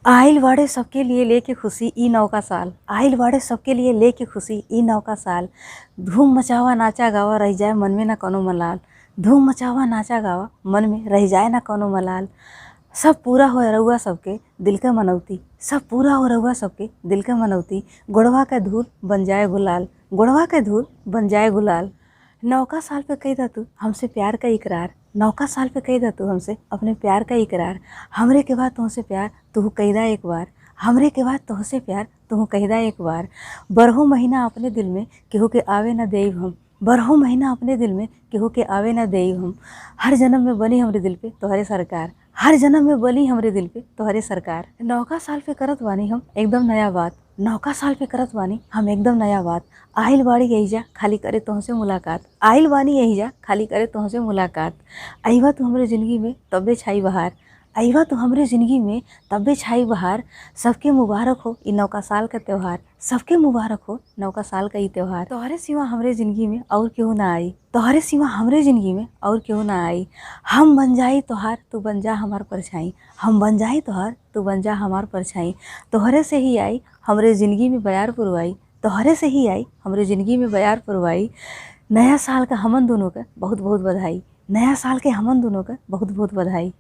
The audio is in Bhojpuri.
आइल बाड़े सबके लिए लेके खुशी ई नौका साल। आइल बाड़े सबके लिए लेके खुशी ई नौका साल। धूम मचावा नाचा गावा रह जाए मन में ना कोनो मलाल। धूम मचावा नाचा गावा मन में रह जाए ना कोनो मलाल। सब पूरा हो रउआ सबके दिल के मनौती। सब पूरा हो रउआ सबके दिल के मनौती। गोड़वा के धूल बन जाए गुलाल। गोड़वा के धूल बन जाए गुलाल। नौका साल पे कह दा तू हमसे प्यार का इकरार। नौका साल पे कह दा तू हमसे अपने प्यार का इकरार। हमरे के बाद तुमसे प्यार तू कह दा एक बार। हमरे के बाद तुमसे प्यार तू कह दा एक बार। बरहो महीना अपने दिल में केहू के आवे ना देव हम। बरहो महीना अपने दिल में केहू के आवे ना देव हम। हर जन्म में बनी हमरे दिल पे तोहरे सरकार। हर जन्म में बनी हमरे दिल पे तोहरे सरकार। नौका साल पे करत बानी हम एकदम नया बात। नौका साल पे करत बानी हम एकदम नया बात। आइल बाड़ी एहिजा खाली करे तुमसे मुलाकात। आइल बानी एहिजा खाली करे तुमसे मुलाकात। अइबा तू हमरे जिंदगी में तब्बे छाई बहार। अइबा तू हमरे जिंदगी में तब्बे छाई बहार। सबके मुबारक हो ई नौका साल का त्योहार। सबके मुबारक हो नौका साल का ई त्योहार। तोहरे सिवा हमरे जिंदगी में और केहू ना आई। तोहरे सिवा हमरे जिंदगी में और केहू ना आई। हम बन जाई तोहार तू बन जा हमार परछाई। हम बन जाई तोहार तू बन जा हमार परछाई। तोहरे से ही आई हमरे जिंदगी में बयार पुरवाई। तोहरे से ही आई हमरे जिंदगी में बयार पुरवाई। नया साल का हमन दोनों का बहुत बहुत बधाई। नया साल के हमन दोनों का बहुत बहुत बधाई।